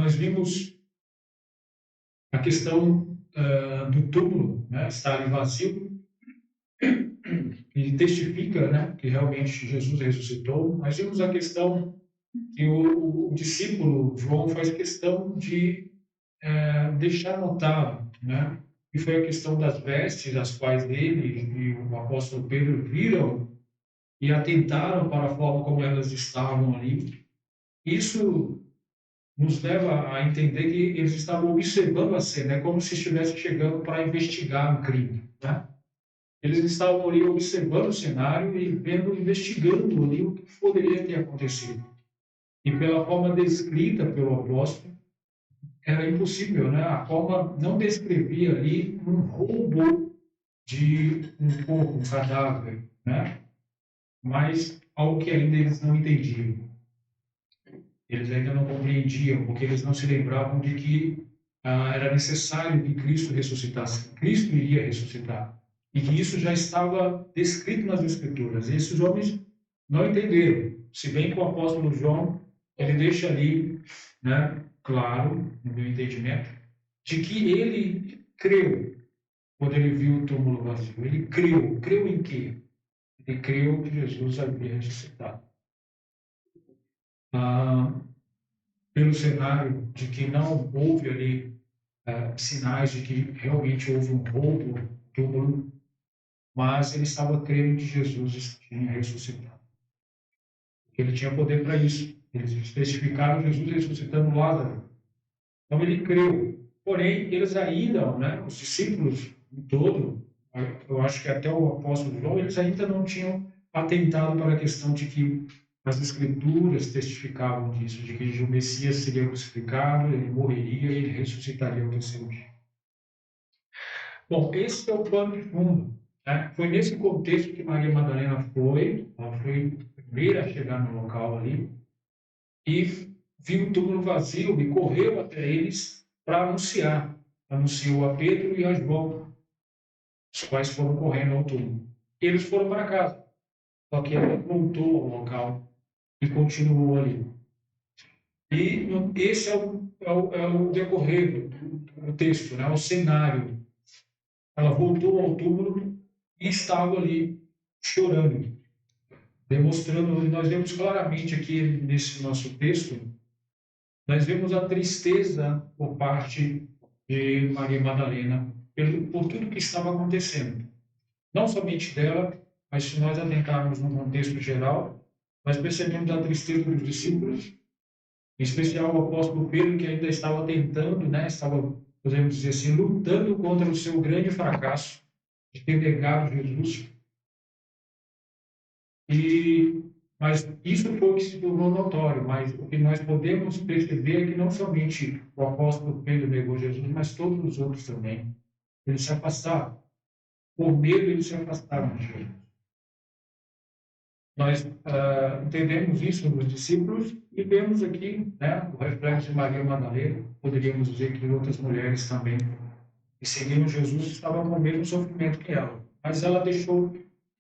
nós vimos a questão do túmulo, né, estar ali vazio, e testifica, né, que realmente Jesus ressuscitou. Nós vimos a questão que o discípulo João faz questão de deixar notado, né, que foi a questão das vestes, as quais ele e o apóstolo Pedro viram e atentaram para a forma como elas estavam ali. Isso nos leva a entender que eles estavam observando a cena, é como se estivesse chegando para investigar um crime, né? Eles estavam ali observando o cenário e vendo, investigando ali o que poderia ter acontecido. E pela forma descrita pelo apóstolo, era impossível, né? A forma não descrevia ali um roubo de um corpo, um cadáver, né? Mas algo que ainda eles não entendiam. Eles ainda não compreendiam, porque eles não se lembravam de que era necessário que Cristo ressuscitasse. Cristo iria ressuscitar. E que isso já estava descrito nas Escrituras. E esses homens não entenderam. Se bem que o apóstolo João, ele deixa ali, né, claro, no meu entendimento, de que ele creu quando ele viu o túmulo vazio. Ele creu. Creu em quê? Ele creu que Jesus havia ressuscitado. Pelo cenário de que não houve ali sinais de que realmente houve um roubo do túmulo, mas ele estava crendo que Jesus tinha ressuscitado. Ele tinha poder para isso. Eles testificaram Jesus ressuscitando Lázaro. Então ele creu. Porém, eles ainda, né, os discípulos em todo, eu acho que até o apóstolo João, eles ainda não tinham atentado para a questão de que as Escrituras testificavam disso, de que o Messias seria crucificado, ele morreria e ele ressuscitaria ao terceiro dia. Bom, esse é o plano de fundo. Né? Foi nesse contexto que Maria Madalena foi, ela foi a primeira a chegar no local ali, e viu o túmulo vazio e correu até eles para anunciar. Anunciou a Pedro e a João, os quais foram correndo ao túmulo. Eles foram para casa, só que ela voltou ao local e continuou ali. E esse é o decorrer do texto, né? O cenário. Ela voltou ao túmulo e estava ali chorando, demonstrando, nós vemos claramente aqui nesse nosso texto, nós vemos a tristeza por parte de Maria Madalena por tudo que estava acontecendo. Não somente dela, mas se nós atentarmos no contexto geral, nós percebemos a tristeza dos discípulos, em especial o apóstolo Pedro, que ainda estava tentando, né, estava, podemos dizer assim, lutando contra o seu grande fracasso de ter negado Jesus. Mas isso foi o que se tornou notório, mas o que nós podemos perceber é que não somente o apóstolo Pedro negou Jesus, mas todos os outros também. Eles se afastaram. Por medo, eles se afastaram de Jesus. Nós entendemos isso nos discípulos e vemos aqui, né, o reflexo de Maria Madalena. Poderíamos dizer que outras mulheres também que seguiram Jesus estavam com o mesmo sofrimento que ela. Mas ela deixou,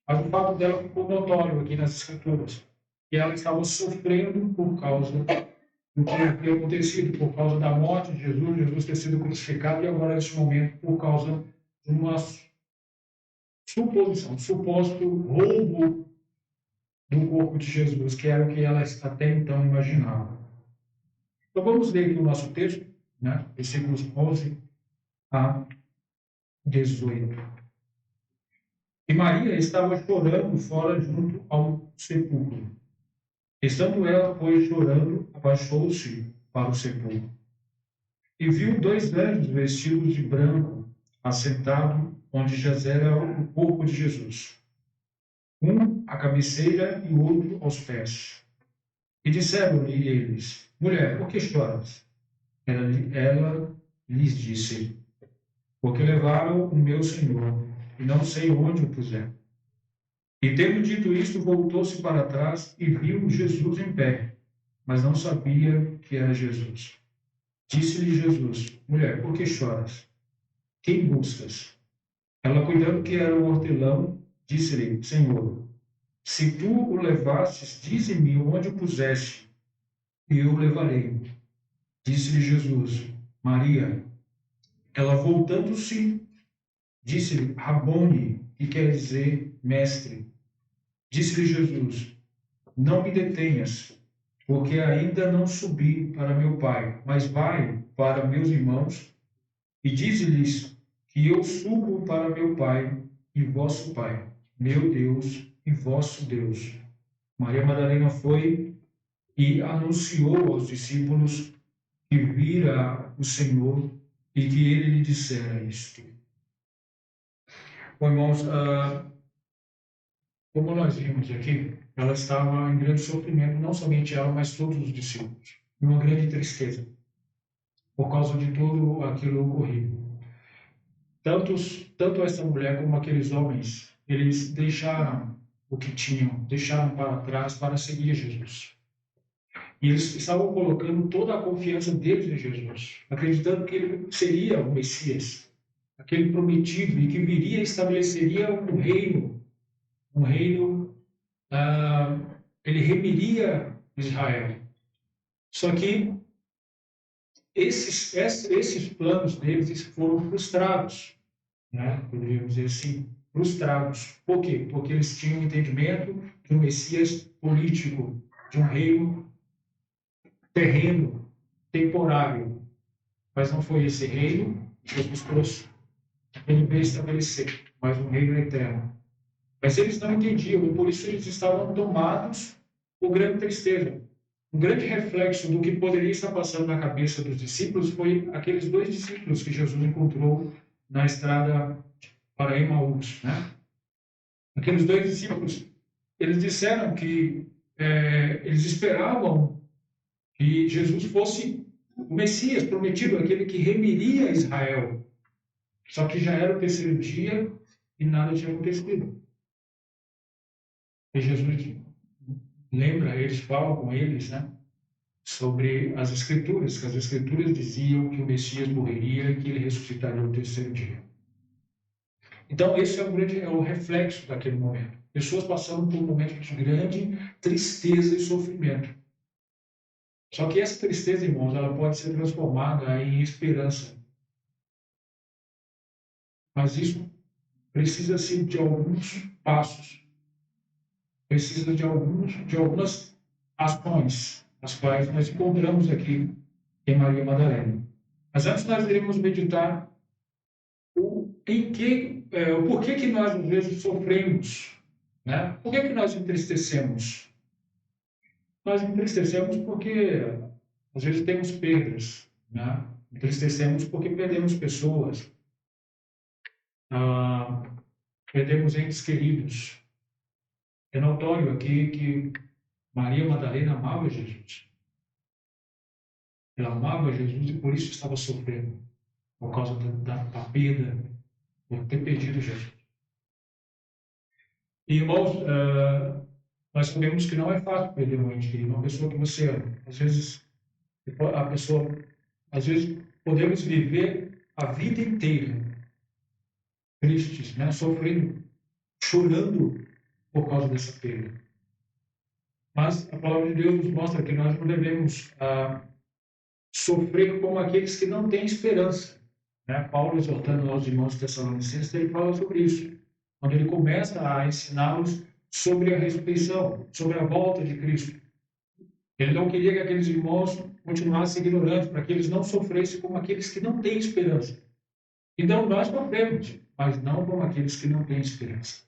mas o fato dela ficou notório aqui nas Escrituras, que ela estava sofrendo por causa do que havia acontecido, por causa da morte de Jesus, Jesus ter sido crucificado e agora, neste momento, por causa de uma suposição, suposto roubo do corpo de Jesus, que era o que ela até então imaginava. Então vamos ler aqui o nosso texto, né? Versículos 11 a 18. E Maria estava chorando fora junto ao sepulcro. Estando ela, pois, chorando, abaixou-se para o sepulcro. E viu dois anjos vestidos de branco, assentado onde jazera o corpo de Jesus. Um à cabeceira e o outro aos pés. E disseram-lhe eles: Mulher, por que choras? Ela lhes disse: Porque levaram o meu Senhor, e não sei onde o puseram. E tendo dito isto, voltou-se para trás e viu Jesus em pé, mas não sabia que era Jesus. Disse-lhe Jesus: Mulher, por que choras? Quem buscas? Ela, cuidando que era o hortelão, disse-lhe: Senhor, se tu o levasses, dize-me onde o puseste, e eu o levarei. Disse-lhe Jesus, Maria. Ela, voltando-se, disse-lhe, Rabone, que quer dizer mestre. Disse-lhe Jesus, não me detenhas, porque ainda não subi para meu Pai, mas vai para meus irmãos e dize-lhes que eu subo para meu Pai e vosso Pai, meu Deus e vosso Deus. Maria Madalena foi e anunciou aos discípulos que vira o Senhor e que ele lhe dissera isto. Bom, irmãos, como nós vimos aqui, ela estava em grande sofrimento, não somente ela, mas todos os discípulos, em uma grande tristeza, por causa de tudo aquilo ocorrido. Tanto essa mulher como aqueles homens, eles deixaram o que tinham, deixaram para trás para seguir Jesus. E eles estavam colocando toda a confiança deles em Jesus, acreditando que ele seria o Messias, aquele prometido, e que viria e estabeleceria um reino, ele remiria Israel. Só que esses planos deles foram frustrados, né? Poderíamos dizer assim, frustrados. Por quê? Porque eles tinham um entendimento de um Messias político, de um reino terreno, temporário. Mas não foi esse reino que Jesus trouxe. Ele veio estabelecer, mas um reino eterno. Mas eles não entendiam, e por isso eles estavam tomados por grande tristeza. Um grande reflexo do que poderia estar passando na cabeça dos discípulos foi aqueles dois discípulos que Jesus encontrou na estrada para Emaús, né? Aqueles dois discípulos, eles disseram que eles esperavam que Jesus fosse o Messias prometido, aquele que remiria Israel. Só que já era o terceiro dia e nada tinha acontecido. E Jesus lembra, eles falam com eles, né, sobre as Escrituras, que as Escrituras diziam que o Messias morreria e que ele ressuscitaria no terceiro dia. Então, esse é o reflexo daquele momento. Pessoas passando por um momento de grande tristeza e sofrimento. Só que essa tristeza, irmãos, ela pode ser transformada em esperança. Mas isso precisa-se de alguns passos. Precisa de algumas ações, as quais nós encontramos aqui em Maria Madalena. Mas antes nós iremos meditar o porquê que nós às vezes sofremos, né? Por que nós entristecemos? Nós entristecemos porque às vezes temos perdas, né? Entristecemos porque perdemos pessoas, perdemos entes queridos. É notório aqui que Maria Madalena amava Jesus. Ela amava Jesus e por isso estava sofrendo, por causa da perda, por ter perdido Jesus. E, irmãos, nós sabemos que não é fácil perder um ente querido, uma pessoa que você ama. Às vezes, podemos viver a vida inteira tristes, né? Sofrendo, chorando por causa dessa perda. Mas a palavra de Deus nos mostra que nós não devemos sofrer como aqueles que não têm esperança. Né? Paulo, exortando aos irmãos tessalonicenses, ele fala sobre isso, quando ele começa a ensiná-los sobre a ressurreição, sobre a volta de Cristo. Ele não queria que aqueles irmãos continuassem ignorantes, para que eles não sofressem como aqueles que não têm esperança. Então, nós sofremos, mas não como aqueles que não têm esperança.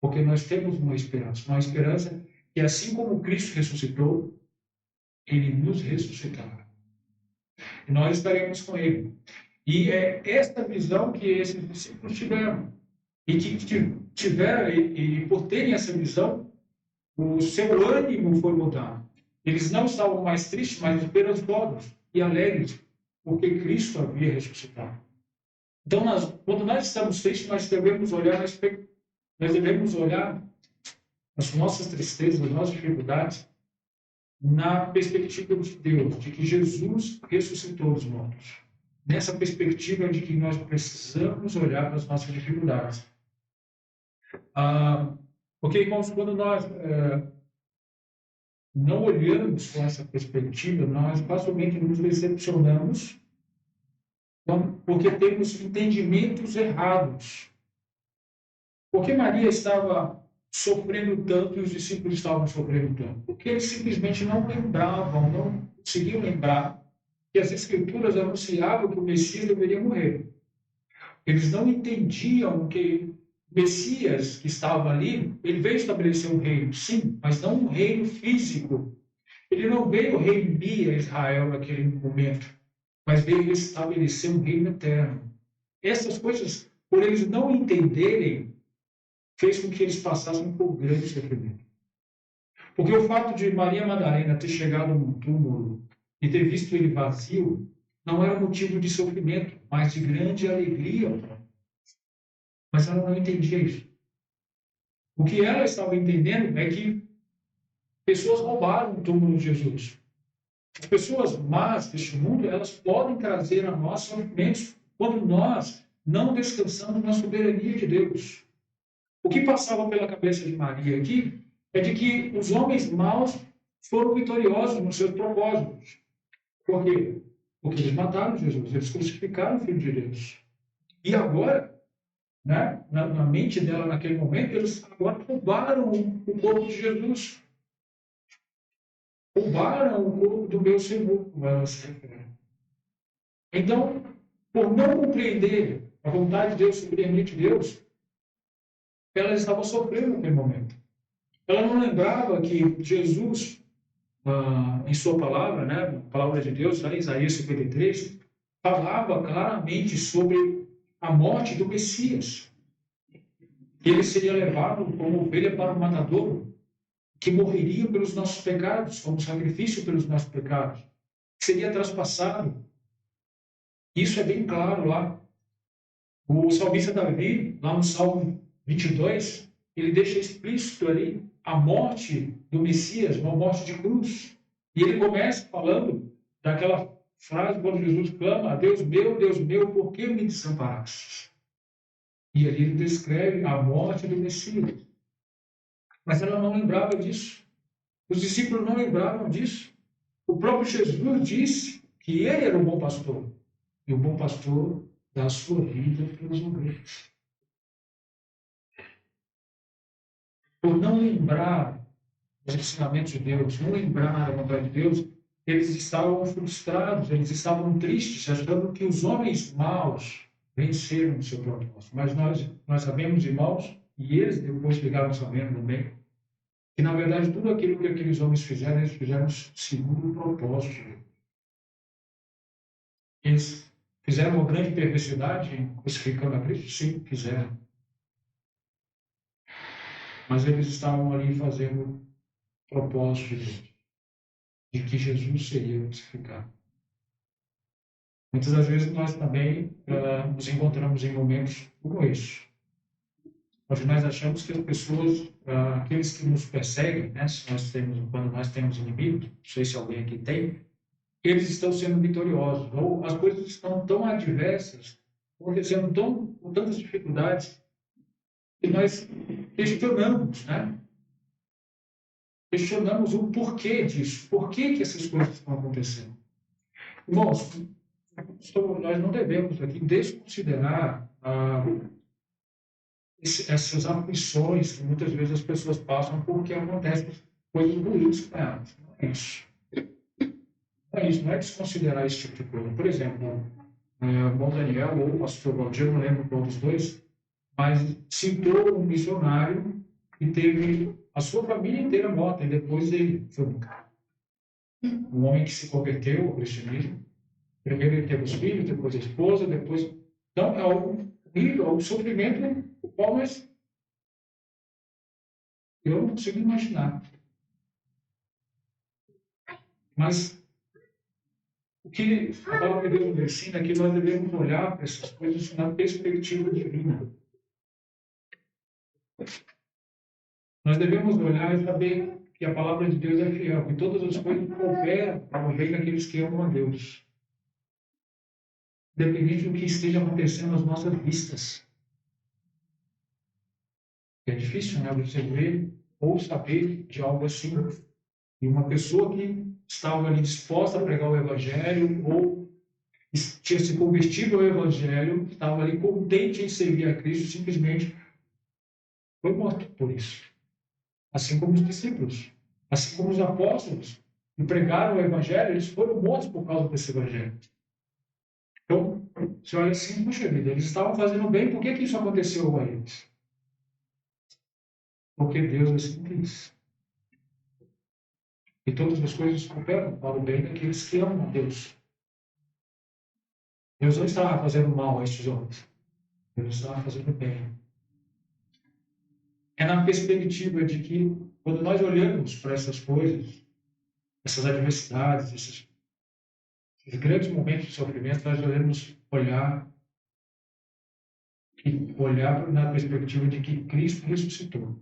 Porque nós temos uma esperança que, assim como Cristo ressuscitou, ele nos ressuscitará. E nós estaremos com ele. E é esta visão que esses discípulos tiveram. E que tiveram, e por terem essa visão, o seu ânimo foi mudado. Eles não estavam mais tristes, mas esperançosos e alegres, porque Cristo havia ressuscitado. Então, quando nós estamos tristes, nós devemos olhar as nossas tristezas, as nossas dificuldades, na perspectiva de Deus, de que Jesus ressuscitou dos mortos. Nessa perspectiva de que nós precisamos olhar para as nossas dificuldades. Porque, irmãos, quando nós não olhamos com essa perspectiva, nós facilmente nos decepcionamos porque temos entendimentos errados. Por que Maria estava sofrendo tanto e os discípulos estavam sofrendo tanto? Porque eles simplesmente não lembravam, não conseguiam lembrar que as Escrituras anunciavam que o Messias deveria morrer. Eles não entendiam que o Messias que estava ali, ele veio estabelecer um reino, sim, mas não um reino físico. Ele não veio remir a Israel naquele momento, mas veio estabelecer um reino eterno. Essas coisas, por eles não entenderem, fez com que eles passassem por grande sofrimento. Porque o fato de Maria Madalena ter chegado no túmulo e ter visto ele vazio não era motivo de sofrimento, mas de grande alegria. Mas ela não entendia isso. O que ela estava entendendo é que pessoas roubaram o túmulo de Jesus. As pessoas más deste mundo, elas podem trazer a nós sofrimentos quando nós não descansamos na soberania de Deus. O que passava pela cabeça de Maria aqui é de que os homens maus foram vitoriosos nos seus propósitos. Por quê? Porque eles mataram Jesus, eles crucificaram o Filho de Deus. E agora, né, na mente dela naquele momento, eles agora roubaram o corpo de Jesus. Roubaram o corpo do meu Senhor, como ela se refere. Então, por não compreender a vontade de Deus, soberania de Deus, elas estavam sofrendo naquele momento. Ela não lembrava que Jesus, em sua palavra, né, a palavra de Deus, lá em Isaías 53, falava claramente sobre a morte do Messias. Ele seria levado como ovelha para o matadouro, que morreria pelos nossos pecados, como sacrifício pelos nossos pecados, seria traspassado. Isso é bem claro lá. O salmista Davi, lá no Salmo 22, ele deixa explícito ali a morte do Messias, uma morte de cruz. E ele começa falando daquela frase quando Jesus clama: Deus meu, por que me desamparaste? E ali ele descreve a morte do Messias. Mas ela não lembrava disso. Os discípulos não lembravam disso. O próprio Jesus disse que ele era o bom pastor. E o bom pastor dá a sua vida pelas ovelhas. Por não lembrar os ensinamentos de Deus, não lembrar a vontade de Deus, eles estavam frustrados, eles estavam tristes, achando que os homens maus venceram o seu propósito. Mas nós sabemos, irmãos, e eles depois ficaram sabendo também, que na verdade tudo aquilo que aqueles homens fizeram, eles fizeram segundo o propósito. Eles fizeram uma grande perversidade crucificando a Cristo? Sim, fizeram. Mas eles estavam ali fazendo o propósito de Deus, de que Jesus seria crucificado. Muitas das vezes nós também nos encontramos em momentos como esse, onde nós achamos que as pessoas, aqueles que nos perseguem, né, quando nós temos inimigos, não sei se alguém aqui tem, eles estão sendo vitoriosos, ou as coisas estão tão adversas, acontecendo com tantas dificuldades, que nós questionamos, né? Questionamos o porquê disso, por que essas coisas estão acontecendo. Irmãos, nós não devemos aqui desconsiderar essas aflições que muitas vezes as pessoas passam porque acontecem coisas ruins com elas. Não é isso. Não é isso, não é desconsiderar esse tipo de coisa. Por exemplo, o irmão Daniel ou o pastor Valdir, não lembro qual dos dois, mas citou um missionário que teve a sua família inteira morta e depois ele foi um homem que se converteu ao cristianismo. Primeiro ele teve os filhos, depois a esposa, depois... Então, é algo horrível, é um sofrimento o qual eu não consigo imaginar. Mas o que a palavra de Deus nos ensina é que nós devemos olhar para essas coisas na perspectiva divina. Nós devemos olhar e saber que a palavra de Deus é fiel, que todas as coisas cooperam para o bem daqueles que amam a Deus. Independente do que esteja acontecendo às nossas vistas. É difícil, né? Você ver ou saber de algo assim E uma pessoa que estava ali disposta a pregar o Evangelho ou tinha se convertido ao Evangelho, estava ali contente em servir a Cristo, simplesmente foi morto por isso. Assim como os discípulos, assim como os apóstolos que pregaram o Evangelho, eles foram mortos por causa desse Evangelho. Então, você olha assim, puxa vida, eles estavam fazendo bem, por que isso aconteceu a eles? Porque Deus assim quis. E todas as coisas cooperam para o bem daqueles que amam a Deus. Deus não estava fazendo mal a estes homens. Deus estava fazendo bem. É na perspectiva de que, quando nós olhamos para essas coisas, essas adversidades, esses grandes momentos de sofrimento, nós devemos olhar na perspectiva de que Cristo ressuscitou.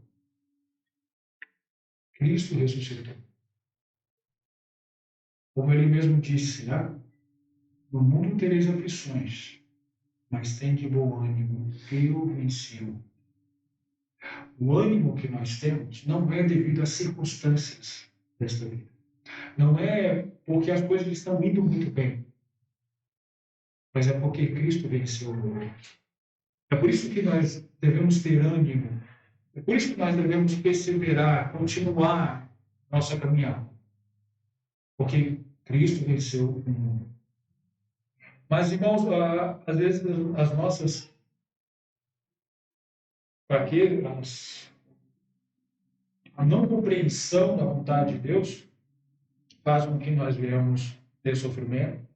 Cristo ressuscitou. Como ele mesmo disse, né? No mundo tereis aflições, mas tem de bom ânimo, eu venci. O ânimo que nós temos não é devido às circunstâncias desta vida. Não é porque as coisas estão indo muito bem, mas é porque Cristo venceu o mundo. É por isso que nós devemos ter ânimo. É por isso que nós devemos perseverar, continuar nossa caminhada. Porque Cristo venceu o mundo. Mas, irmãos, às vezes as nossas fraquezas, a não compreensão da vontade de Deus faz com que nós venhamos ter sofrimento.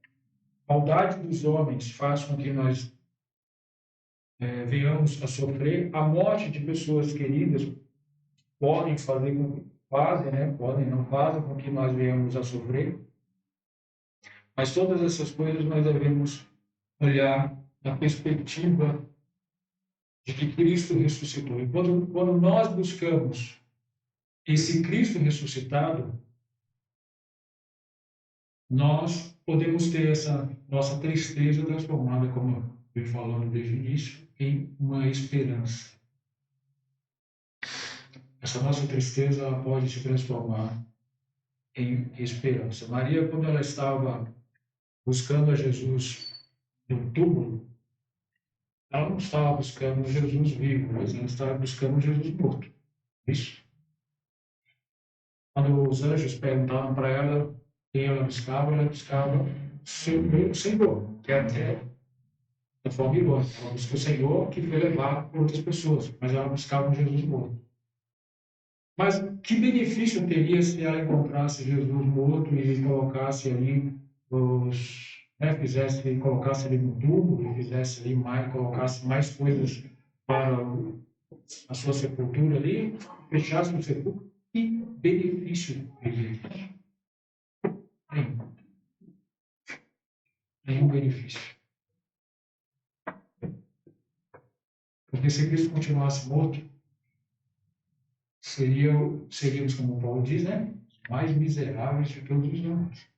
A maldade dos homens faz com que nós venhamos a sofrer. A morte de pessoas queridas podem fazer com que fazem, né? Podem, não fazem com que nós venhamos a sofrer. Mas todas essas coisas nós devemos olhar na perspectiva de que Cristo ressuscitou. E quando nós buscamos esse Cristo ressuscitado, nós podemos ter essa nossa tristeza transformada, como eu fui falando desde o início, em uma esperança. Essa nossa tristeza ela pode se transformar em esperança. Maria, quando ela estava buscando a Jesus no túmulo, ela não estava buscando Jesus vivo, mas ela estava buscando Jesus morto. Isso. Quando os anjos perguntavam para ela quem ela buscava o Senhor, que é até da forma irônica. Ela buscou o Senhor que foi levado por outras pessoas, mas ela buscava um Jesus morto. Mas que benefício teria se ela encontrasse Jesus morto e colocasse ali colocasse ali no túmulo, fizesse ali mais, colocasse mais coisas para a sua sepultura ali, fechasse o sepulcro? Que benefício teria? Nenhum. Nenhum benefício. Porque se Cristo continuasse morto, seríamos, como Paulo diz, né? Mais miseráveis de todos os homens.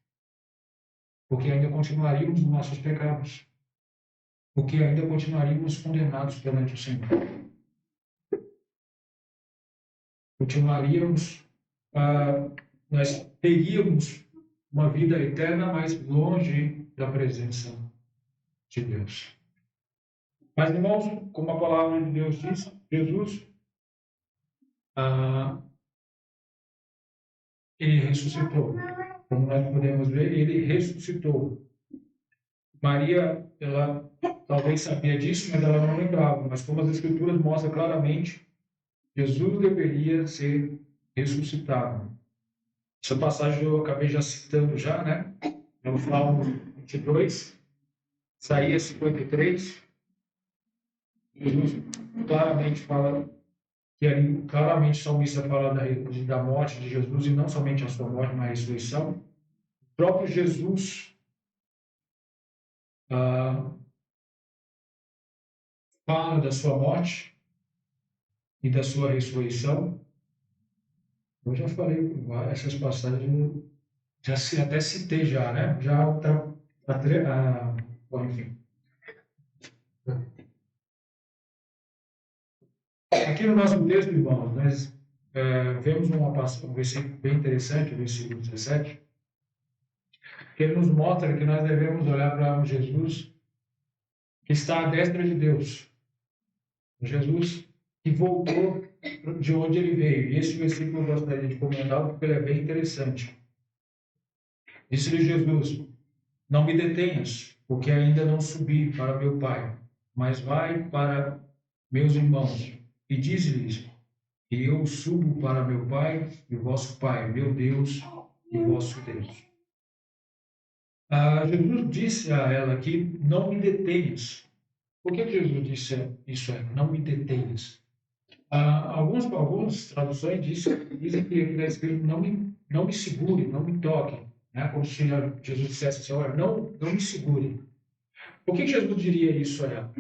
Porque ainda continuaríamos nos nossos pecados. Porque ainda continuaríamos condenados perante o Senhor. Continuaríamos, nós teríamos uma vida eterna, mas longe da presença de Deus. Mas, irmãos, como a palavra de Deus diz, Jesus, ele ressuscitou. Como nós podemos ver, ele ressuscitou. Maria, ela talvez sabia disso, mas ela não lembrava. Mas como as Escrituras mostram claramente, Jesus deveria ser ressuscitado. Essa passagem eu acabei já citando já, né? No Salmo 22, Isaías 53, Jesus claramente fala que ali, claramente o salmista fala da morte de Jesus, e não somente a sua morte, mas a ressurreição. O próprio Jesus fala da sua morte e da sua ressurreição. Eu já falei essas passagens, já até citei já, né? Bom, enfim. Aqui no nosso texto, irmãos, vemos um versículo bem interessante, o versículo 17, que ele nos mostra que nós devemos olhar para um Jesus que está à destra de Deus. Um Jesus que voltou de onde ele veio. E esse versículo eu gostaria de comentar porque ele é bem interessante. Disse-lhe Jesus: Não me detenhas, porque ainda não subi para meu Pai, mas vai para meus irmãos e diz-lhes que eu subo para meu Pai e vosso Pai, meu Deus e vosso Deus. Jesus disse a ela que não me detenhas. Por que Jesus disse isso a ela? Não me detenhas. Algumas traduções dizem que está escrito não me segure, não me toque. Né? Como se Jesus dissesse assim, olha, não me segure. Por que Jesus diria isso a ela?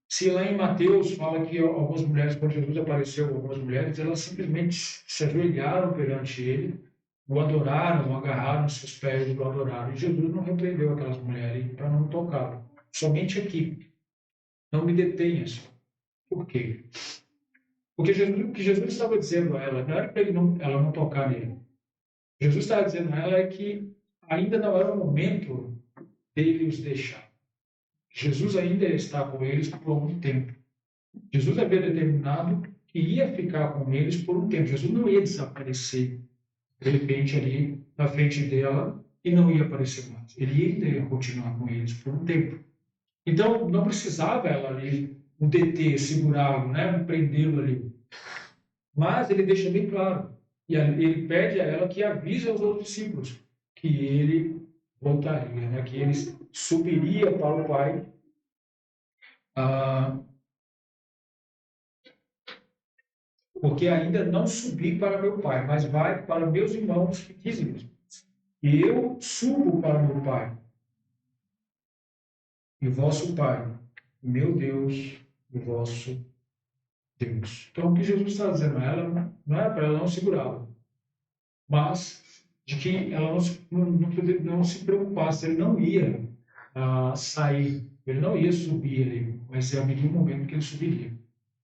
Se lá em Mateus fala que algumas mulheres, quando Jesus apareceu, algumas mulheres, elas simplesmente se ajoelharam perante ele, o adoraram, o agarraram nos seus pés e o adoraram. E Jesus não repreendeu aquelas mulheres para não tocá-lo. Somente aqui. Não me detenhas. Por quê? Porque o que Jesus estava dizendo a ela não era para ela não tocar nele. Jesus estava dizendo a ela é que ainda não era o momento dele os deixar. Jesus ainda está com eles por algum tempo. Jesus havia determinado que ia ficar com eles por um tempo. Jesus não ia desaparecer de repente ali na frente dela e não ia aparecer mais. Ele ainda ia continuar com eles por um tempo. Então não precisava ela ali o deter, segurá-lo, né, prendê-lo ali. Mas ele deixa bem claro, e ele pede a ela que avise aos outros discípulos que ele voltaria, né? Que ele subiria para o Pai, ah, porque ainda não subi para meu Pai, mas vai para meus irmãos que dizem, e eu subo para meu Pai, e vosso Pai, meu Deus, e vosso Deus. Então, o que Jesus está dizendo a ela não é para ela não segurá-lo, mas de que ela não se preocupasse, ele não ia sair, ele não ia subir ali, mas haveria um momento que ele subiria,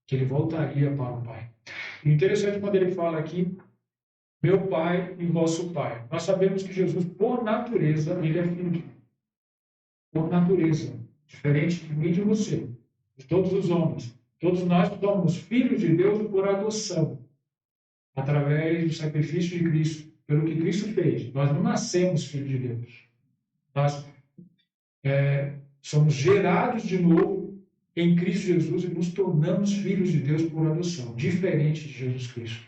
que ele voltaria para o Pai. E interessante quando ele fala aqui, meu Pai e vosso Pai. Nós sabemos que Jesus, por natureza, ele é filho de Deus. Por natureza, diferente de mim e de você, de todos os homens. Todos nós somos filhos de Deus por adoção, através do sacrifício de Cristo, pelo que Cristo fez. Nós não nascemos filhos de Deus. Nós somos gerados de novo em Cristo Jesus e nos tornamos filhos de Deus por adoção, diferente de Jesus Cristo,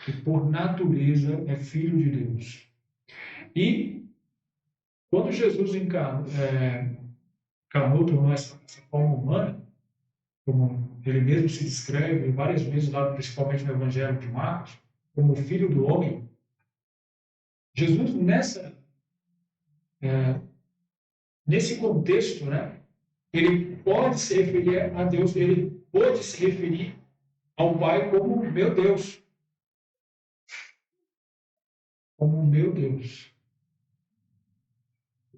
que por natureza é filho de Deus. E quando Jesus encarnou, tornou essa forma humana, como ele mesmo se descreve várias vezes, lá, principalmente no Evangelho de Marcos, como o Filho do Homem, Jesus, nesse contexto, né, ele pode se referir a Deus, ele pode se referir ao Pai como meu Deus. Como meu Deus.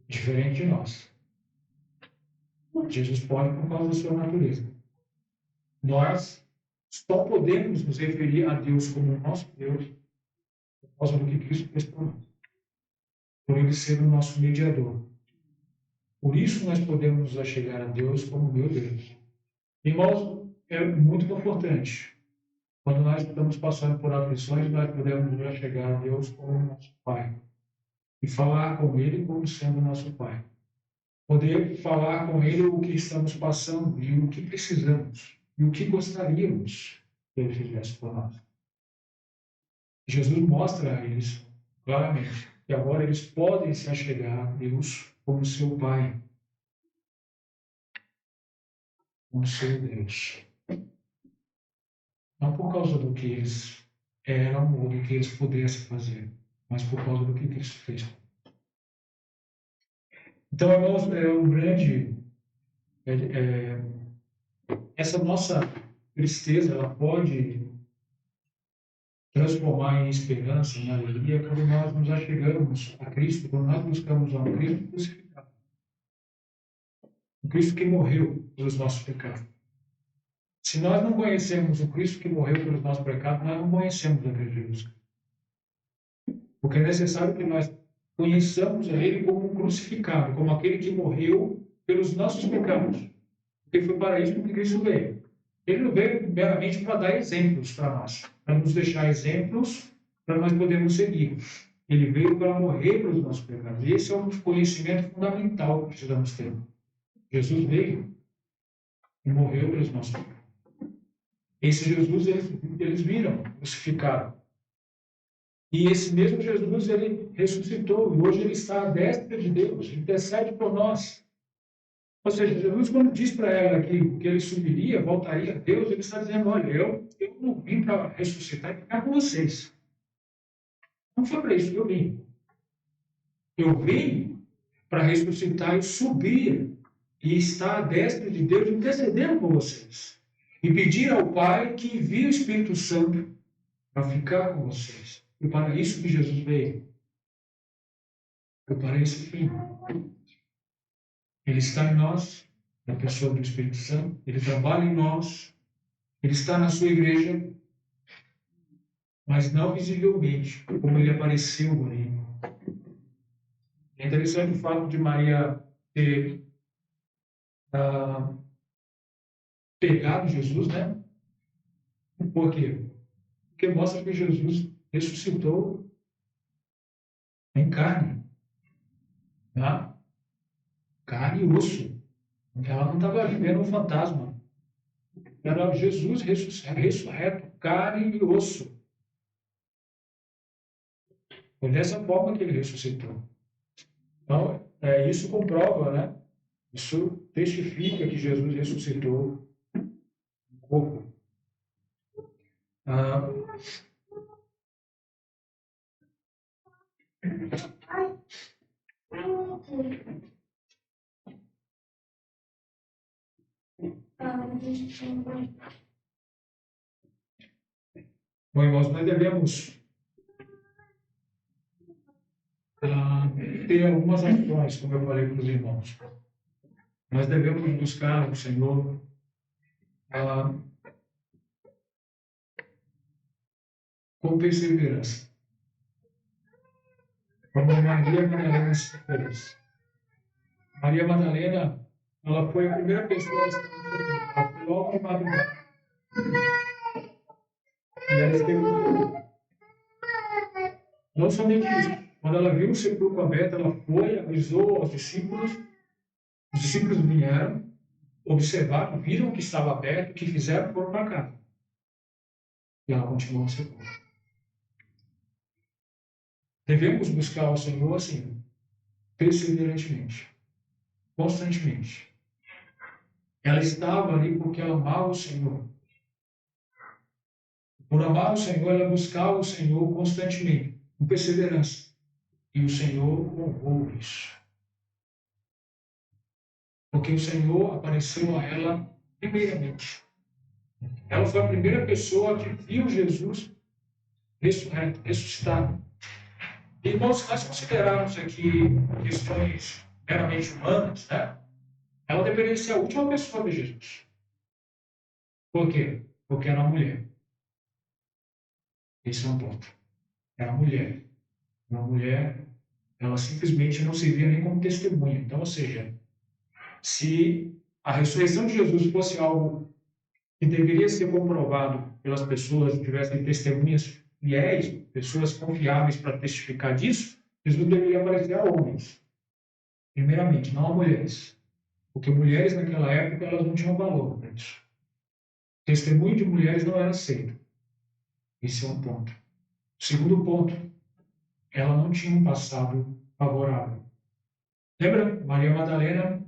Diferente de nós. Jesus pode por causa da sua natureza. Nós só podemos nos referir a Deus como nosso Deus por causa do que Cristo fez por nós. Por ele ser o nosso mediador. Por isso nós podemos nos achegar a Deus como meu Deus. Irmãos, é muito importante. Quando nós estamos passando por aflições, nós podemos nos achegar a Deus como nosso Pai. E falar com Ele como sendo nosso Pai. Poder falar com Ele o que estamos passando e o que precisamos e o que gostaríamos que Ele fizesse por nós. Jesus mostra a eles claramente que agora eles podem se achegar a Deus como seu Pai, como seu Deus. Não por causa do que eles eram ou do que eles pudessem fazer, mas por causa do que Cristo fez. Então, irmãos, essa nossa tristeza, ela pode transformar em esperança, em alegria, quando nós nos achegamos a Cristo, quando nós buscamos a um Cristo crucificado. Um Cristo que morreu pelos nossos pecados. Se nós não conhecemos o Cristo que morreu pelos nossos pecados, nós não conhecemos a Jesus. Porque é necessário que nós conheçamos a Ele como um crucificado, como aquele que morreu pelos nossos pecados. Porque foi para isso que Cristo veio. Ele não veio meramente para dar exemplos para nós, para nos deixar exemplos para nós podermos seguir. Ele veio para morrer pelos nossos pecados. E esse é um conhecimento fundamental que precisamos ter. Jesus veio e morreu pelos nossos pecados. Esse Jesus eles viram crucificado. E esse mesmo Jesus, ele ressuscitou, e hoje ele está à destra de Deus, intercede por nós. Ou seja, Jesus, quando diz para ela que ele subiria, voltaria a Deus, ele está dizendo, olha, eu não vim para ressuscitar e ficar com vocês. Não foi para isso que eu vim. Eu vim para ressuscitar e subir, e estar à destra de Deus, intercedendo por vocês. E pedir ao Pai que envie o Espírito Santo para ficar com vocês. E para isso que Jesus veio. E para esse fim. Ele está em nós, na pessoa do Espírito Santo. Ele trabalha em nós. Ele está na sua igreja, mas não visivelmente, como ele apareceu ali. É interessante o fato de Maria ter pegado Jesus, né? Por quê? Porque mostra que Jesus ressuscitou em carne. Tá? Carne e osso. Ela não estava vivendo um fantasma. Era Jesus ressurreto, carne e osso. Foi dessa forma que ele ressuscitou. Então, isso comprova, né? Isso testifica que Jesus ressuscitou no corpo. Bom, irmãos, nós devemos ter algumas ações, como eu falei para os irmãos. Nós devemos buscar o Senhor com perseverança. Como Maria Madalena se fez. Maria Madalena, ela foi a primeira pessoa a estar no sepulcro. Ela foi logo de madrugada. E ela esteve no. Não somente isso. Quando ela viu o sepulcro aberto, ela foi, avisou aos discípulos. Os discípulos vieram, observaram, viram que estava aberto, o que fizeram, foram para casa. E ela continuou no sepulcro. Devemos buscar o Senhor assim, perseverantemente, constantemente. Ela estava ali porque ela amava o Senhor. Por amar o Senhor, ela buscava o Senhor constantemente, com perseverança. E o Senhor honrou isso. Porque o Senhor apareceu a ela primeiramente. Ela foi a primeira pessoa que viu Jesus ressurreto, ressuscitado. Irmãos, se nós considerarmos aqui questões meramente humanas, né? Ela deveria ser a última pessoa de Jesus. Por quê? Porque era uma mulher. Esse é um ponto. Era uma mulher. Uma mulher, ela simplesmente não servia nem como testemunha. Então, ou seja, se a ressurreição de Jesus fosse algo que deveria ser comprovado pelas pessoas que tivessem testemunhas fiéis, pessoas confiáveis para testificar disso, Jesus deveria aparecer a homens, primeiramente, não a mulheres. Porque mulheres naquela época elas não tinham valor para isso. Testemunho de mulheres não era aceito. Esse é um ponto. Segundo ponto, ela não tinha um passado favorável. Lembra? Maria Madalena,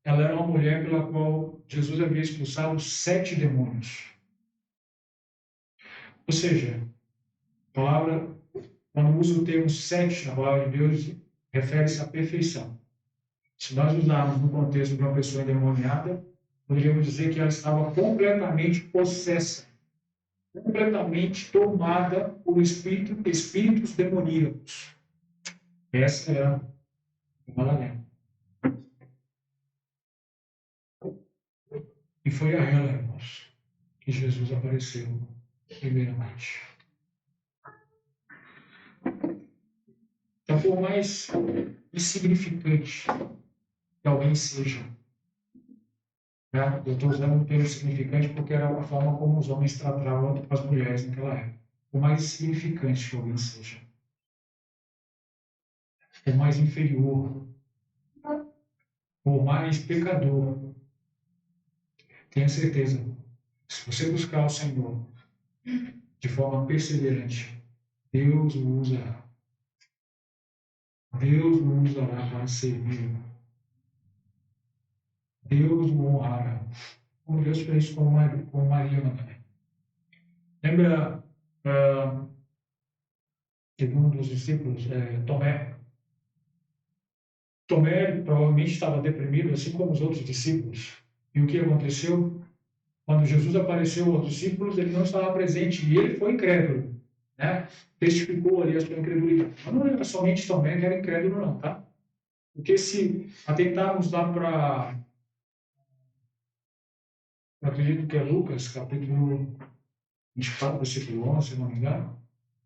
ela era uma mulher pela qual Jesus havia expulsado 7 demônios. Ou seja, a palavra, quando usa o termo 7 na palavra de Deus, refere-se à perfeição. Se nós usarmos no contexto de uma pessoa endemoniada, poderíamos dizer que ela estava completamente possessa, completamente tomada por espíritos demoníacos. Essa é a Madalena. E foi a ela, irmãos, que Jesus apareceu primeiramente. Então, por mais insignificante que alguém seja, né? Eu estou usando o termo significante porque era a forma como os homens tratavam as mulheres naquela época. Por mais insignificante que alguém seja, por mais inferior, por mais pecador, tenha certeza, se você buscar o Senhor de forma perseverante, Deus o usará. Deus o usará para servir. Deus o honrará. Como Deus fez com Maria Madalena. Lembra de um dos discípulos, Tomé? Tomé provavelmente estava deprimido, assim como os outros discípulos. E o que aconteceu? Quando Jesus apareceu aos discípulos, ele não estava presente e ele foi incrédulo, né? Testificou ali a sua incredulidade. Mas não era somente Tomé que era incrédulo, não, tá? Porque se atentarmos lá para, eu acredito que é Lucas, capítulo 24, versículo 11, se não me engano,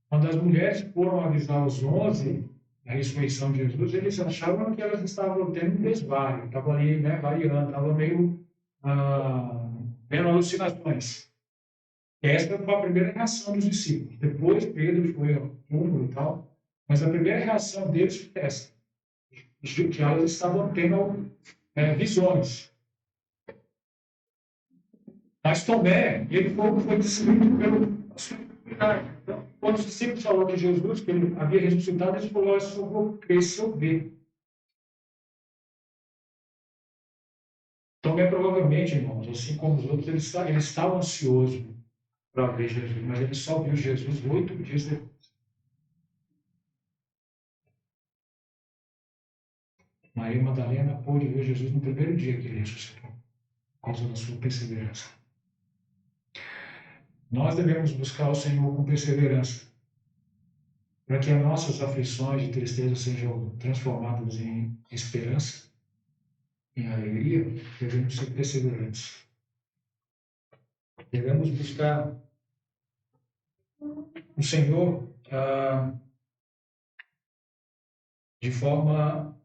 quando as mulheres foram avisar os 11 da ressurreição de Jesus, eles achavam que elas estavam tendo um desvario, estavam ali, né, variando, estavam meio vendo alucinações. Essa foi a primeira reação dos discípulos. Depois Pedro foi ao túmulo e tal, mas a primeira reação deles foi essa, que elas estavam tendo visões. Mas Tomé, ele foi descrito pela sua dificuldade. Então, quando os discípulos falaram de Jesus, que ele havia ressuscitado, ele falou: eu só vou crer se eu ver. Tomé, provavelmente, irmãos, assim como os outros, ele estava ansioso para ver Jesus, mas ele só viu Jesus 8 dias depois. Maria Madalena pôde ver Jesus no primeiro dia que ele ressuscitou, por causa da sua perseverança. Nós devemos buscar o Senhor com perseverança, para que as nossas aflições e tristezas sejam transformadas em esperança, em alegria. Devemos ser perseverantes. Devemos buscar o Senhor de forma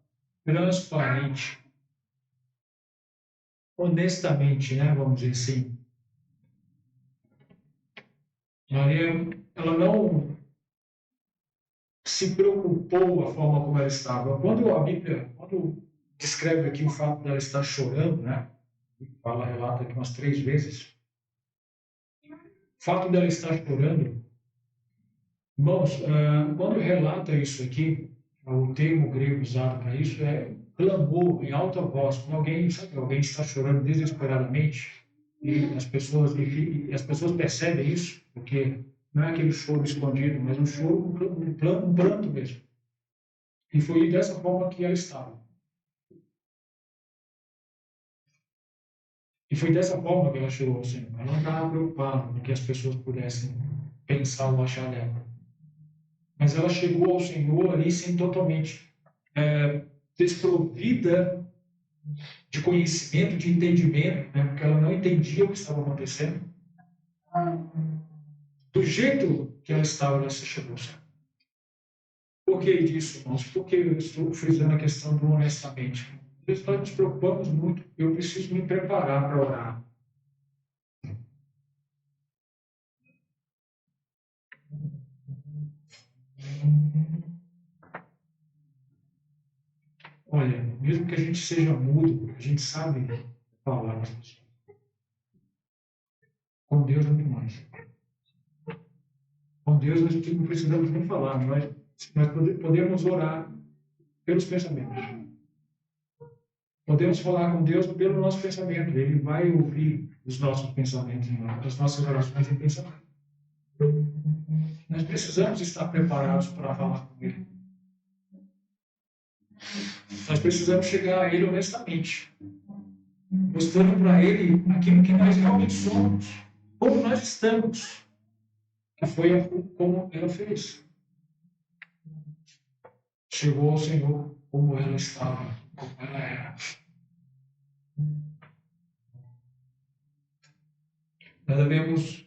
transparente, honestamente, né? Vamos dizer assim. Maria, ela não se preocupou a forma como ela estava. Quando a Bíblia, quando descreve aqui o fato dela estar chorando, né? Ela relata aqui umas 3 vezes. O fato dela estar chorando, irmãos, quando relata isso aqui, o termo grego usado para isso é clamor em alta voz, quando alguém, sabe, alguém está chorando desesperadamente e as pessoas percebem isso, porque não é aquele choro escondido, mas um choro, um pranto mesmo. E foi dessa forma que ela estava. E foi dessa forma que ela chorou ao Senhor. Ela não estava preocupada com que as pessoas pudessem pensar ou achar dela. Mas ela chegou ao Senhor ali sem totalmente desprovida de conhecimento, de entendimento, né? Porque ela não entendia o que estava acontecendo. Do jeito que ela estava, ela se chegou ao Senhor. Por que disso, irmãos? Porque eu estou frisando a questão do honestamente. Às vezes nós nos preocupamos muito. Eu preciso me preparar para orar. Olha, mesmo que a gente seja mudo, a gente sabe falar. Com Deus muito mais. Com Deus nós não precisamos nem falar, nós podemos orar pelos pensamentos. Podemos falar com Deus pelo nosso pensamento. Ele vai ouvir os nossos pensamentos, as nossas orações e pensamentos. Nós precisamos estar preparados para falar com Ele. Nós precisamos chegar a Ele honestamente, mostrando para Ele aquilo que nós realmente somos, como nós estamos, que foi como ela fez. Chegou ao Senhor como ela estava, como ela era. Nós devemos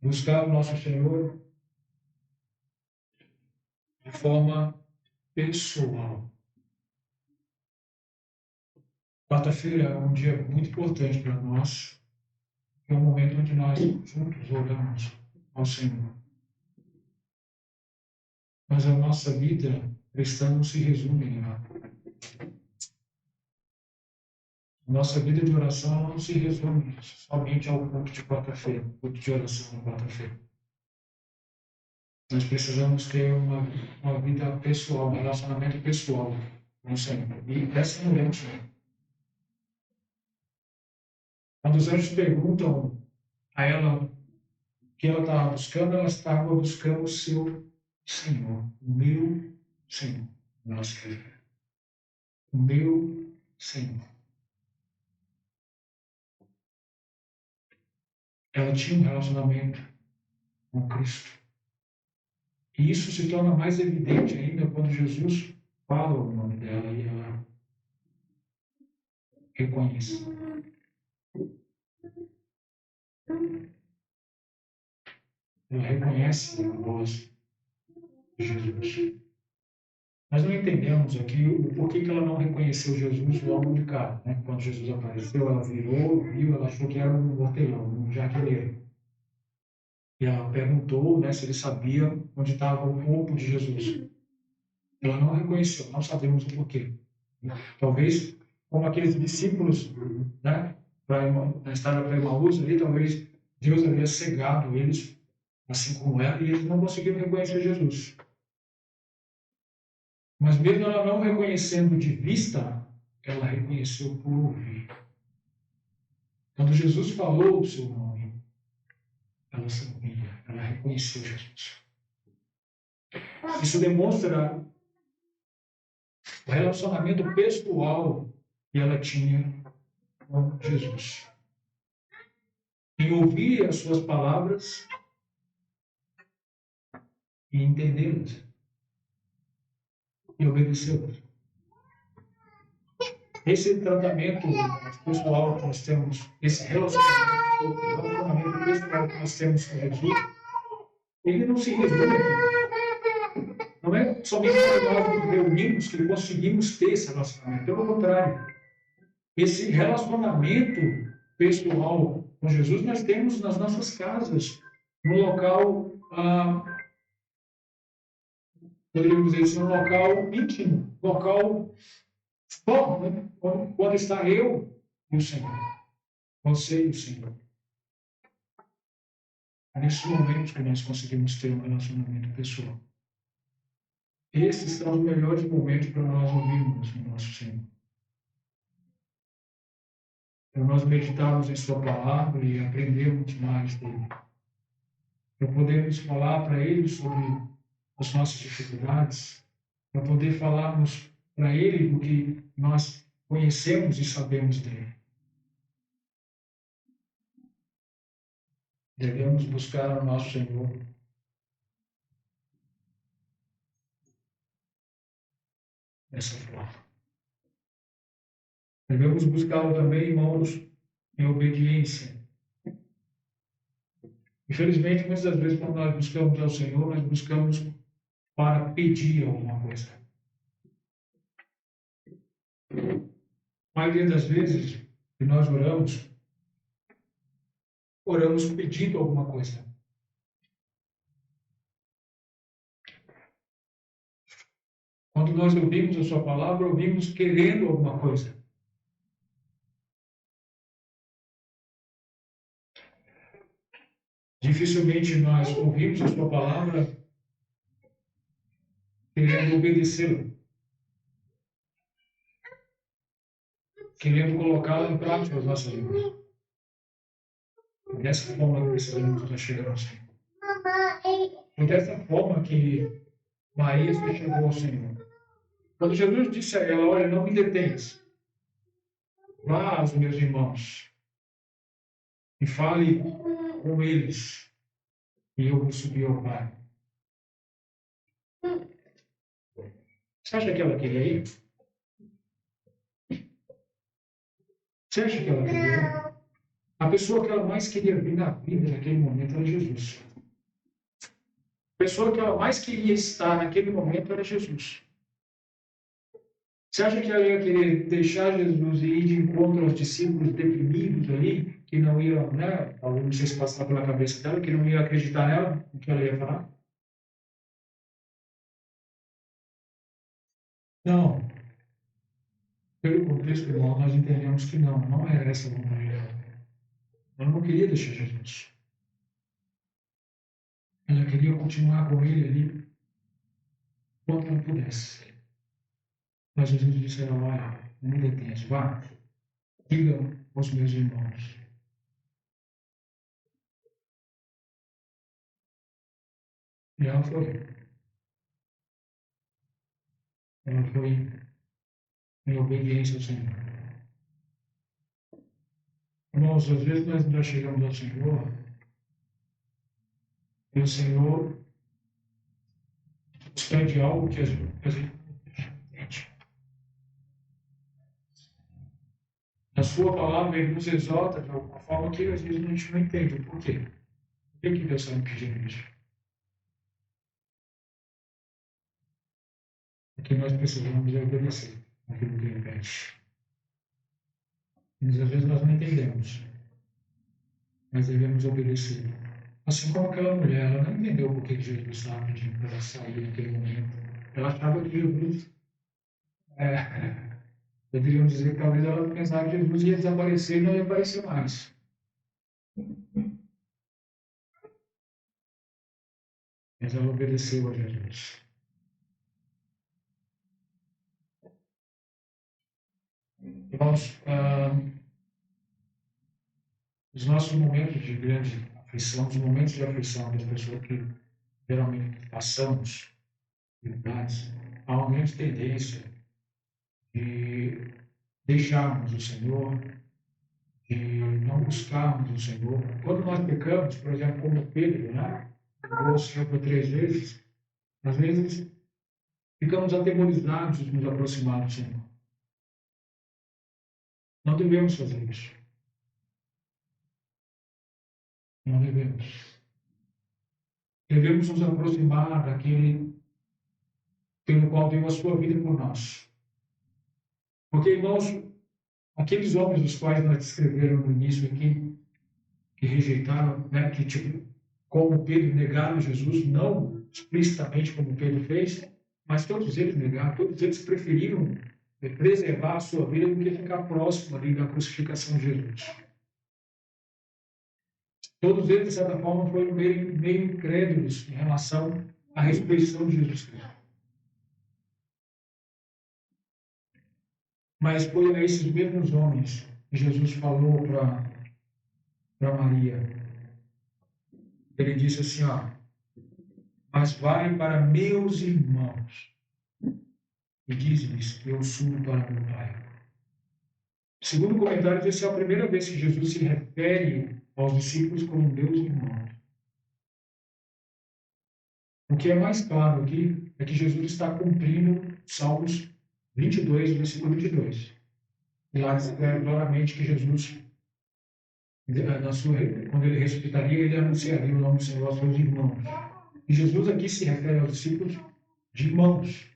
buscar o nosso Senhor de forma pessoal. Quarta-feira é um dia muito importante para nós, é um momento onde nós juntos oramos ao Senhor. Mas a nossa vida cristã não se resume a nossa vida de oração não se resume somente ao culto de quarta-feira, culto de oração na quarta-feira. Nós precisamos ter uma vida pessoal, um relacionamento pessoal com o Senhor. E essa não é o Senhor. Quando os anjos perguntam a ela o que ela estava buscando, ela estava buscando o seu Senhor, o meu Senhor. Nossa, o meu Senhor. Ela tinha um relacionamento com Cristo. E isso se torna mais evidente ainda quando Jesus fala o nome dela e ela reconhece. Ela reconhece a voz de Jesus. Nós não entendemos aqui o porquê que ela não reconheceu Jesus logo de cara. Né? Quando Jesus apareceu, ela virou, viu, ela achou que era um hortelão, um jardineiro. E ela perguntou, né, se ele sabia onde estava o corpo de Jesus. Ela não reconheceu, não sabemos o porquê. Talvez, como aqueles discípulos, né, na estrada para Emaús, ali, talvez Deus havia cegado eles, assim como ela, e eles não conseguiram reconhecer Jesus. Mas mesmo ela não reconhecendo de vista, ela reconheceu por ouvir. Quando Jesus falou o seu nome, ela sabia, ela reconheceu Jesus. Isso demonstra o relacionamento pessoal que ela tinha com Jesus. Em ouvir as suas palavras e entendê-las e obedecê-las. Esse tratamento pessoal que nós temos, esse relacionamento pessoal que nós temos com Jesus, ele não se resume aqui. Não é somente quando nós nos reunimos que conseguimos ter esse relacionamento. Pelo contrário, esse relacionamento pessoal com Jesus nós temos nas nossas casas, no local, poderíamos dizer assim, um local íntimo, local só, né? Quando está eu e o Senhor, você e o Senhor. É nesses momentos que nós conseguimos ter um relacionamento pessoal. Esses são os melhores momentos para nós ouvirmos o nosso Senhor. Para nós meditarmos em Sua palavra e aprendermos mais dele. Para podermos falar para Ele sobre as nossas dificuldades, para poder falarmos para Ele do que nós conhecemos e sabemos dele. Devemos buscar o nosso Senhor dessa forma. Devemos buscá-lo também, irmãos, em obediência. Infelizmente, muitas das vezes, quando nós buscamos ao Senhor, nós buscamos para pedir alguma coisa. A maioria das vezes que nós oramos pedindo alguma coisa. Quando nós ouvimos a Sua palavra, ouvimos querendo alguma coisa. Dificilmente nós ouvimos a Sua palavra querendo obedecê-la, querendo colocá-la em prática nas nossas vidas. Dessa forma que precisamos estar chegando ao Senhor. Foi dessa forma que Maria se chegou ao Senhor. Quando Jesus disse a ela, olha, não me detenhas, vá aos meus irmãos e fale com eles, e eu vou subir ao Pai. Você acha que ela queria ir? Você acha que ela queria ir? A pessoa que ela mais queria ver na vida naquele momento era Jesus. A pessoa que ela mais queria estar naquele momento era Jesus. Você acha que ela ia querer deixar Jesus e ir de encontro aos discípulos deprimidos ali, que não iam, né? Talvez não sei se passar pela cabeça dela, que não ia acreditar nela, no que ela ia falar? Não. Pelo contexto, irmão, nós entendemos que não era essa a vontade dela. Ela não queria deixar Jesus. Ela queria continuar com ele ali quanto ela pudesse. Mas Jesus disse a ela: olha, não me detenha, vá, diga aos meus irmãos. E ela foi. Ela foi em obediência ao Senhor. Irmãos, às vezes nós já chegamos ao Senhor e o Senhor nos pede algo que a gente não entende. A sua palavra ele nos exalta de alguma forma que às vezes a gente não entende. Por quê? Por que Deus está me pedindo isso? Porque nós precisamos obedecer aquilo que ele pede. Mas às vezes nós não entendemos, mas devemos obedecer. Assim como aquela mulher, ela não entendeu por que Jesus estava pedindo para ela sair naquele momento. Ela achava que Jesus, poderíamos dizer que talvez ela pensava que Jesus ia desaparecer e não ia aparecer mais. Mas ela obedeceu a Jesus. Irmãos, os nossos momentos de grande aflição, os momentos de aflição das pessoas que geralmente passamos, dificuldades, há uma grande tendência de deixarmos o Senhor, de não buscarmos o Senhor. Quando nós pecamos, por exemplo, como Pedro, né? Pegou o Senhor por 3 vezes, às vezes ficamos atemorizados de nos aproximar do Senhor. Não devemos fazer isso. Não devemos. Devemos nos aproximar daquele pelo qual deu a sua vida por nós. Porque, irmãos, aqueles homens dos quais nós descreveram no início aqui, que rejeitaram, né, que tipo, como Pedro negaram Jesus, não explicitamente como Pedro fez, mas todos eles negaram, todos eles preferiram preservar a sua vida do que ficar próximo ali da crucificação de Jesus. Todos eles, de certa forma, foram meio incrédulos em relação à ressurreição de Jesus Cristo. Mas foi a esses mesmos homens que Jesus falou para Maria. Ele disse assim, ó, mas vai para meus irmãos e diz-lhes, eu subo para meu Pai. Segundo o comentário, essa é a primeira vez que Jesus se refere aos discípulos como meus irmãos. O que é mais claro aqui é que Jesus está cumprindo Salmos 22, versículo 22. E lá diz claramente que Jesus, quando ele ressuscitaria, ele anunciaria o nome do Senhor aos seus irmãos. E Jesus aqui se refere aos discípulos de irmãos.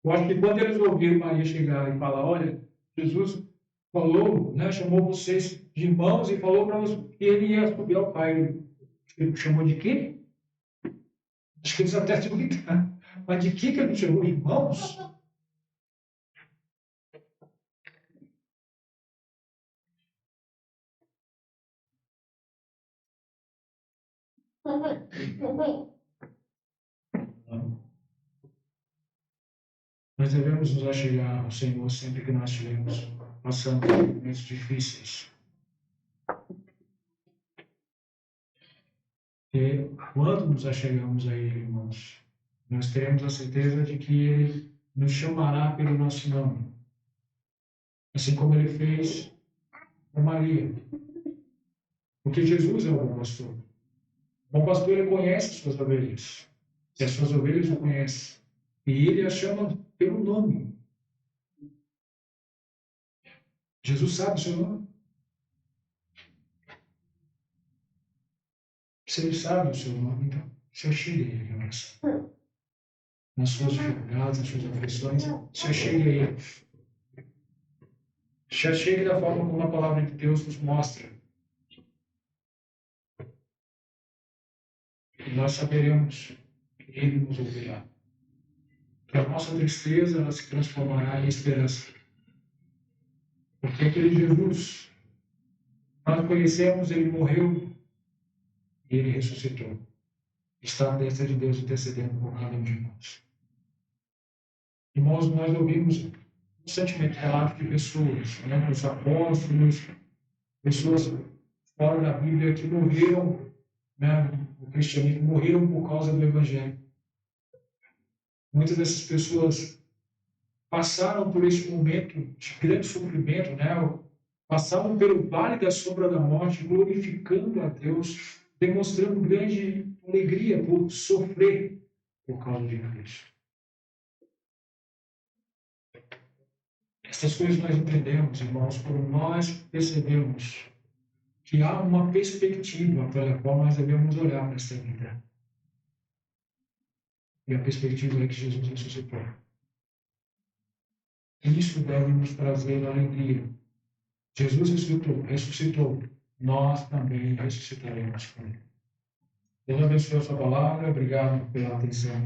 Eu acho que quando eles ouviram Maria chegar e falar, olha, Jesus falou, né, chamou vocês de irmãos e falou para vocês que ele ia subir ao Pai. Ele chamou de quê? Acho que eles até duvidaram. Mas de que ele chamou irmãos? Nós devemos nos achegar ao Senhor sempre que nós estivermos passando por momentos difíceis. E quando nos achegamos a Ele, irmãos, nós teremos a certeza de que Ele nos chamará pelo nosso nome. Assim como Ele fez com Maria. Porque Jesus é o bom pastor. O bom pastor, ele conhece as suas ovelhas. E as suas ovelhas o conhecem. E Ele as chama pelo nome. Jesus sabe o seu nome. Se ele sabe o seu nome, então se achegue a ele em oração. Nas suas dificuldades, nas suas aflições, se achegue a ele. Se achegue da forma como a palavra de Deus nos mostra. E nós saberemos que ele nos ouvirá. Que a nossa tristeza ela se transformará em esperança. Porque aquele Jesus, nós conhecemos, ele morreu e ele ressuscitou. Está à destra de Deus intercedendo por cada um de nós. Irmãos, nós ouvimos constantemente relatos de pessoas, né, os apóstolos, pessoas fora da Bíblia que morreram, né, no cristianismo, morreram por causa do Evangelho. Muitas dessas pessoas passaram por esse momento de grande sofrimento, né, passaram pelo vale da sombra da morte, glorificando a Deus, demonstrando grande alegria por sofrer por causa de Cristo. Essas coisas nós entendemos, irmãos, quando nós percebemos que há uma perspectiva pela qual nós devemos olhar para esta vida. E a perspectiva é que Jesus ressuscitou. Isso deve nos trazer alegria. Jesus ressuscitou. Nós também ressuscitaremos com ele. Deus abençoe a sua palavra. Obrigado pela atenção.